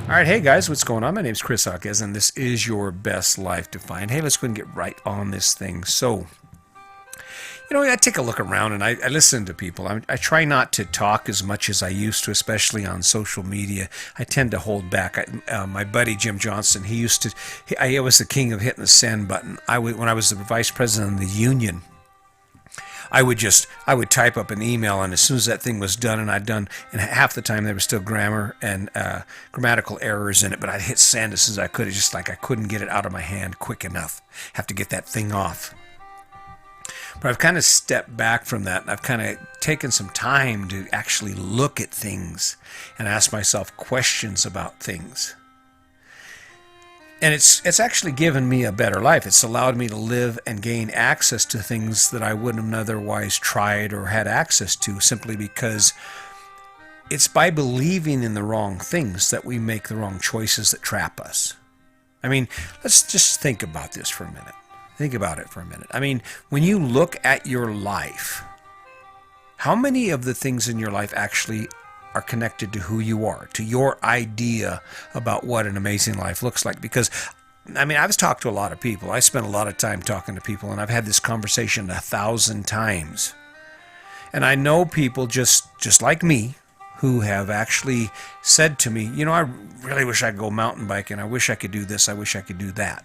All right, hey guys, what's going on? My name's Chris Hawkes, and this is your best life defined. Hey, let's go and get right on this thing. So, I take a look around and I listen to people. I try not to talk as much as I used to, especially on social media. I tend to hold back. My buddy Jim Johnson, he used to. I was the king of hitting the send button. When I was the vice president of the union. I would type up an email, and as soon as that thing was done, and half the time there was still grammar and grammatical errors in it, but I'd hit send as soon as I could. It's just like I couldn't get it out of my hand quick enough. Have to get that thing off. But I've kind of stepped back from that, and I've kind of taken some time to actually look at things and ask myself questions about things. And it's actually given me a better life. It's allowed me to live and gain access to things that I wouldn't have otherwise tried or had access to, simply because it's by believing in the wrong things that we make the wrong choices that trap us. I mean, let's just think about this for a minute. Think about it for a minute. I mean, when you look at your life, how many of the things in your life actually are connected to who you are, to your idea about what an amazing life looks like? Because, I've talked to a lot of people. I spent a lot of time talking to people, and I've had this conversation 1,000 times. And I know people just like me who have actually said to me, I really wish I could go mountain biking. I wish I could do this. I wish I could do that.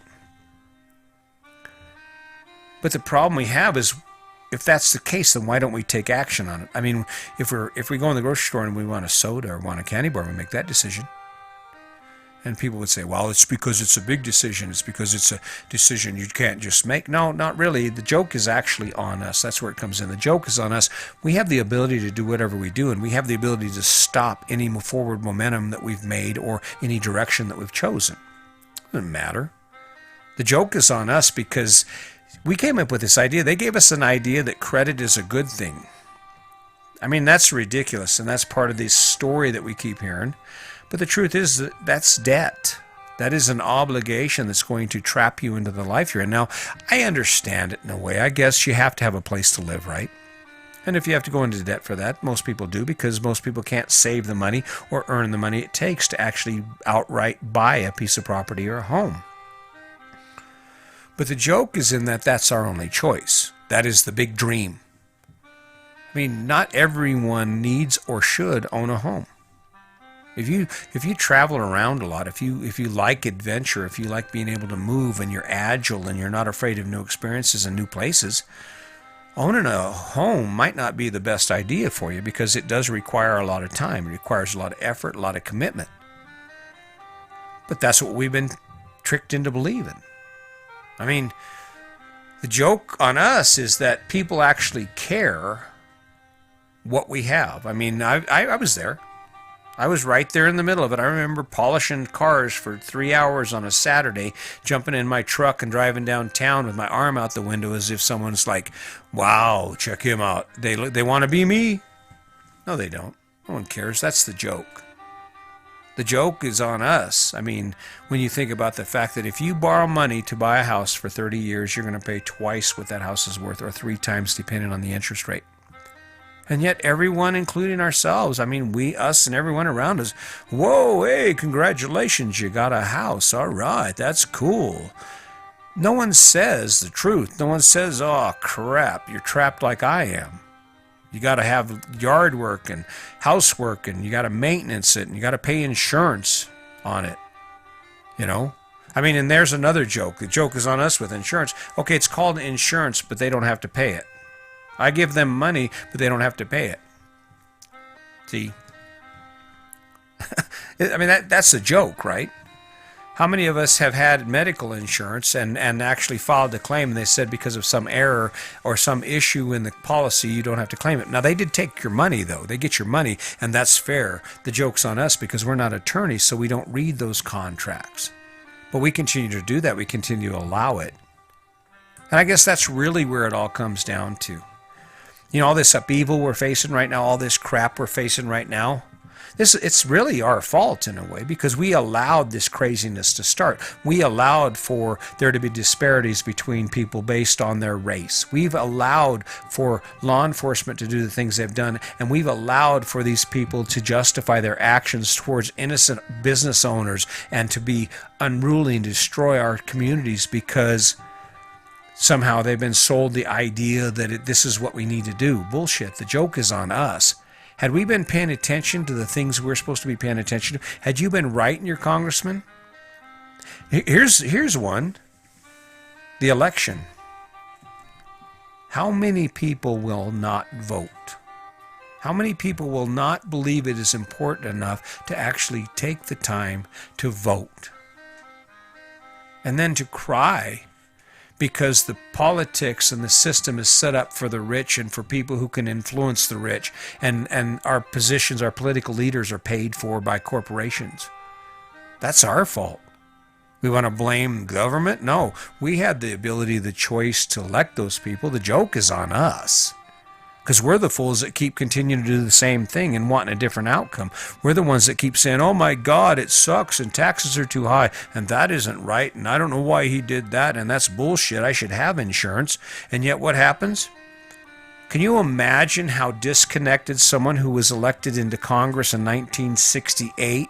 But the problem we have is, if that's the case, then why don't we take action on it? I mean, if we go in the grocery store and we want a soda or want a candy bar, we make that decision. And people would say, well, it's because it's a big decision. It's because it's a decision you can't just make. No, not really. The joke is actually on us. That's where it comes in. The joke is on us. We have the ability to do whatever we do, and we have the ability to stop any forward momentum that we've made or any direction that we've chosen. It doesn't matter. The joke is on us because we came up with this idea. They gave us an idea that credit is a good thing. That's ridiculous, and that's part of this story that we keep hearing. But the truth is that that's debt. That is an obligation that's going to trap you into the life you're in. Now, I understand it in a way. I guess you have to have a place to live, right? And if you have to go into debt for that, most people do, because most people can't save the money or earn the money it takes to actually outright buy a piece of property or a home. But the joke is in that that's our only choice. That is the big dream. Not everyone needs or should own a home. If you travel around a lot, if you like adventure, if you like being able to move and you're agile and you're not afraid of new experiences and new places, owning a home might not be the best idea for you, because it does require a lot of time. It requires a lot of effort, a lot of commitment. But that's what we've been tricked into believing. The joke on us is that people actually care what we have. I was there. I was right there in the middle of it. I remember polishing cars for 3 hours on a Saturday, jumping in my truck and driving downtown with my arm out the window as if someone's like, wow, check him out. They want to be me? No, they don't. No one cares. That's the joke. The joke is on us. When you think about the fact that if you borrow money to buy a house for 30 years, you're going to pay twice what that house is worth, or 3 times depending on the interest rate. And yet everyone, including ourselves, we, us, and everyone around us, whoa, hey, congratulations, you got a house. All right, that's cool. No one says the truth. No one says, oh, crap, you're trapped like I am. You got to have yard work and housework, and you got to maintenance it, and you got to pay insurance on it. And there's another joke. The joke is on us with insurance. Okay, it's called insurance, but they don't have to pay it. I give them money, but they don't have to pay it. See? That's the joke, right? How many of us have had medical insurance and actually filed a claim, and they said because of some error or some issue in the policy, you don't have to claim it? Now, they did take your money, though. They get your money, and that's fair. The joke's on us because we're not attorneys, so we don't read those contracts. But we continue to do that. We continue to allow it. And I guess that's really where it all comes down to. All this upheaval we're facing right now, all this crap we're facing right now, It's really our fault in a way, because we allowed this craziness to start. We allowed for there to be disparities between people based on their race. We've allowed for law enforcement to do the things they've done, and we've allowed for these people to justify their actions towards innocent business owners and to be unruly and destroy our communities because somehow they've been sold the idea that this is what we need to do. Bullshit. The joke is on us. Had we been paying attention to the things we're supposed to be paying attention to, had you been writing your congressman? Here's one. The election. How many people will not vote? How many people will not believe it is important enough to actually take the time to vote? And then to cry because the politics and the system is set up for the rich and for people who can influence the rich. And our positions, our political leaders are paid for by corporations. That's our fault. We want to blame government? No, we had the ability, the choice to elect those people. The joke is on us. Because we're the fools that keep continuing to do the same thing and wanting a different outcome. We're the ones that keep saying, oh my God, it sucks and taxes are too high and that isn't right and I don't know why he did that and that's bullshit. I should have insurance. And yet what happens? Can you imagine how disconnected someone who was elected into Congress in 1968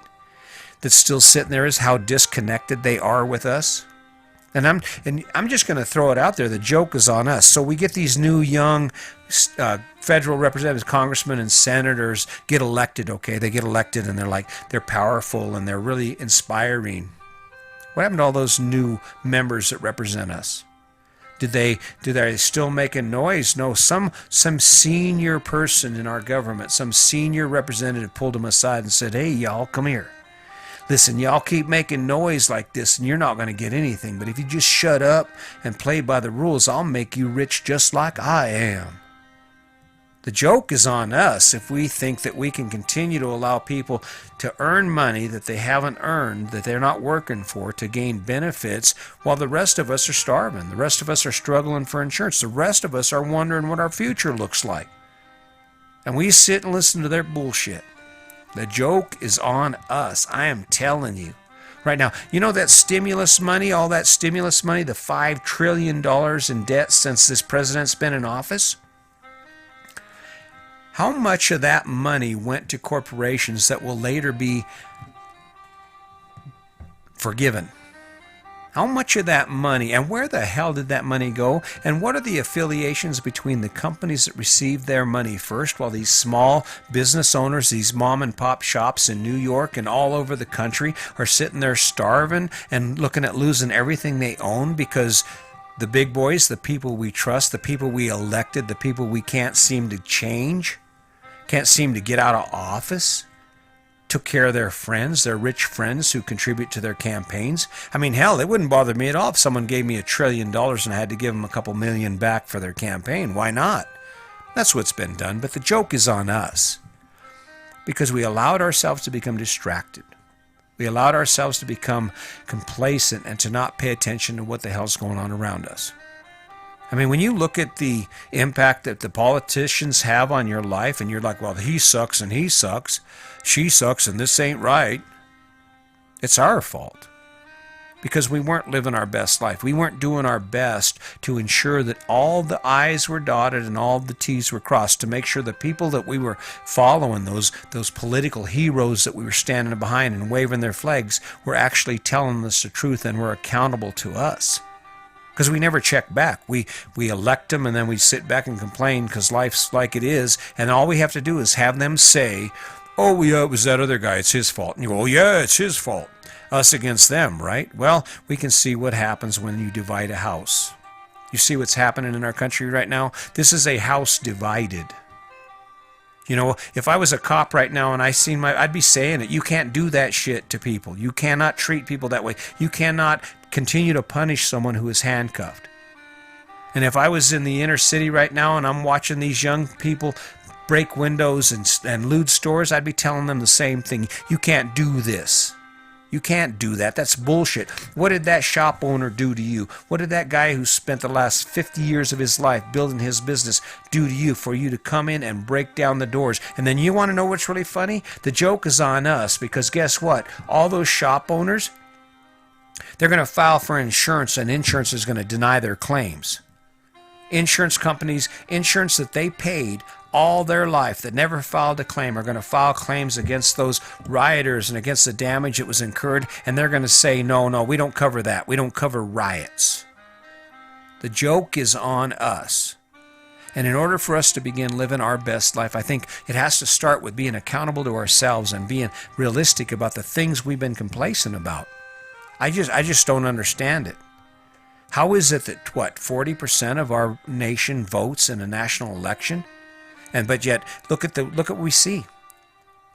that's still sitting there is, how disconnected they are with us? And I'm just going to throw it out there. The joke is on us. So we get these new young federal representatives, congressmen and senators get elected, okay? They get elected and they're powerful and they're really inspiring. What happened to all those new members that represent us? Do they still make a noise? No, some senior person in our government, some senior representative pulled them aside and said, hey, y'all, come here. Listen, y'all keep making noise like this and you're not going to get anything. But if you just shut up and play by the rules, I'll make you rich just like I am. The joke is on us if we think that we can continue to allow people to earn money that they haven't earned, that they're not working for, to gain benefits, while the rest of us are starving. The rest of us are struggling for insurance. The rest of us are wondering what our future looks like. And we sit and listen to their bullshit. The joke is on us. I am telling you. Right now, you know that stimulus money, all that stimulus money, the $5 trillion in debt since this president's been in office? How much of that money went to corporations that will later be forgiven? How much of that money, and where the hell did that money go? And what are the affiliations between the companies that received their money first, while these small business owners, these mom and pop shops in New York and all over the country are sitting there starving and looking at losing everything they own because the big boys, the people we trust, the people we elected, the people we can't seem to change, can't seem to get out of office, took care of their friends, their rich friends who contribute to their campaigns. I mean, hell, it wouldn't bother me at all if someone gave me $1 trillion and I had to give them a couple million back for their campaign. Why not? That's what's been done. But the joke is on us because we allowed ourselves to become distracted. We allowed ourselves to become complacent and to not pay attention to what the hell's going on around us. I mean, when you look at the impact that the politicians have on your life and you're like, well, he sucks and he sucks, she sucks and this ain't right, it's our fault. Because we weren't living our best life. We weren't doing our best to ensure that all the I's were dotted and all the T's were crossed, to make sure the people that we were following, those political heroes that we were standing behind and waving their flags, were actually telling us the truth and were accountable to us. Because we never check back. We elect them and then we sit back and complain because life's like it is. And all we have to do is have them say, oh, yeah, it was that other guy. It's his fault. And you go, oh, yeah, it's his fault. Us against them, right? Well, we can see what happens when you divide a house. You see what's happening in our country right now? This is a house divided. You know, if I was a cop right now and I'd be saying it. You can't do that shit to people. You cannot treat people that way. You cannot continue to punish someone who is handcuffed. And if I was in the inner city right now and I'm watching these young people break windows and loot stores, I'd be telling them the same thing. You can't do this. You can't do that. That's bullshit. What did that shop owner do to you? What did that guy who spent the last 50 years of his life building his business do to you for you to come in and break down the doors? And then you want to know what's really funny? The joke is on us, because guess what? All those shop owners, they're going to file for insurance, and insurance is going to deny their claims. Insurance companies, insurance that they paid all their life that never filed a claim, are going to file claims against those rioters and against the damage that was incurred, and they're going to say, no, we don't cover that. We don't cover riots. The joke is on us. And in order for us to begin living our best life, I think it has to start with being accountable to ourselves and being realistic about the things we've been complacent about. I just don't understand it. How is it that, 40% of our nation votes in a national election? But yet, look at what we see.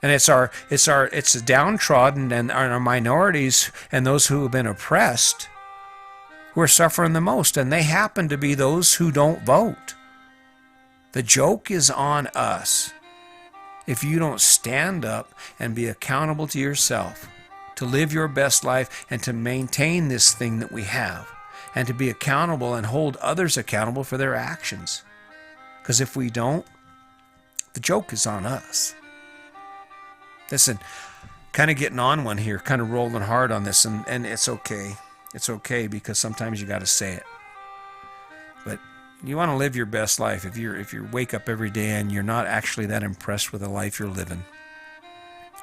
And it's the downtrodden and our minorities and those who have been oppressed who are suffering the most. And they happen to be those who don't vote. The joke is on us. If you don't stand up and be accountable to yourself, to live your best life and to maintain this thing that we have, and to be accountable and hold others accountable for their actions. Because if we don't, the joke is on us. Listen, kind of getting on one here, kind of rolling hard on this, and it's okay. It's okay, because sometimes you got to say it. But you want to live your best life. If you wake up every day and you're not actually that impressed with the life you're living,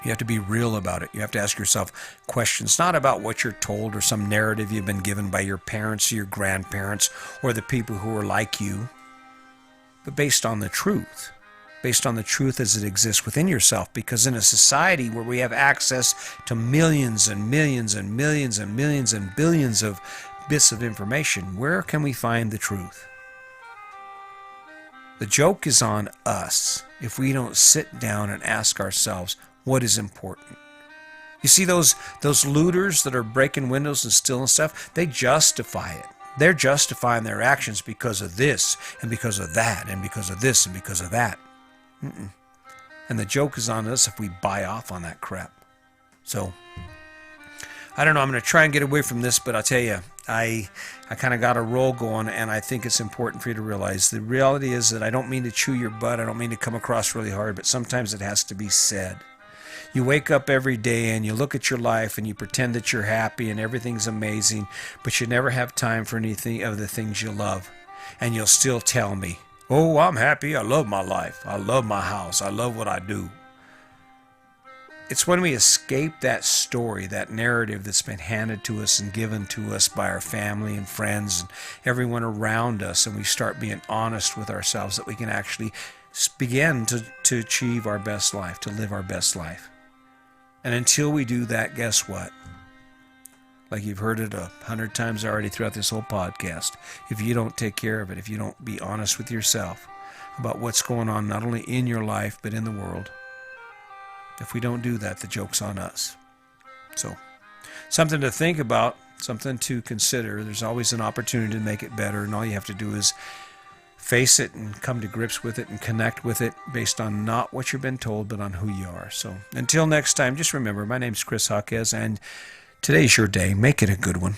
you have to be real about it. You have to ask yourself questions, not about what you're told or some narrative you've been given by your parents or your grandparents or the people who are like you, but based on the truth. Based on the truth as it exists within yourself. Because in a society where we have access to millions and millions and millions and millions and billions of bits of information, where can we find the truth? The joke is on us if we don't sit down and ask ourselves what is important. You see those looters that are breaking windows and stealing stuff, they justify it. They're justifying their actions because of this and because of that and because of this and because of that. And the joke is on us if we buy off on that crap. So, I don't know, I'm going to try and get away from this, but I'll tell you, I kind of got a roll going, and I think it's important for you to realize the reality is that I don't mean to chew your butt, I don't mean to come across really hard, but sometimes it has to be said. You wake up every day and you look at your life and you pretend that you're happy and everything's amazing, but you never have time for anything of the things you love. And you'll still tell me, oh, I'm happy, I love my life, I love my house, I love what I do. It's when we escape that story, that narrative that's been handed to us and given to us by our family and friends and everyone around us, and we start being honest with ourselves, that we can actually begin to achieve our best life, to live our best life. And until we do that, guess what? Like you've heard it 100 times already throughout this whole podcast, if you don't take care of it, if you don't be honest with yourself about what's going on not only in your life but in the world, if we don't do that, the joke's on us. So, something to think about, something to consider. There's always an opportunity to make it better, and all you have to do is face it and come to grips with it and connect with it based on not what you've been told, but on who you are. So, until next time, just remember, my name's Chris Hawkes, and today's your day. Make it a good one.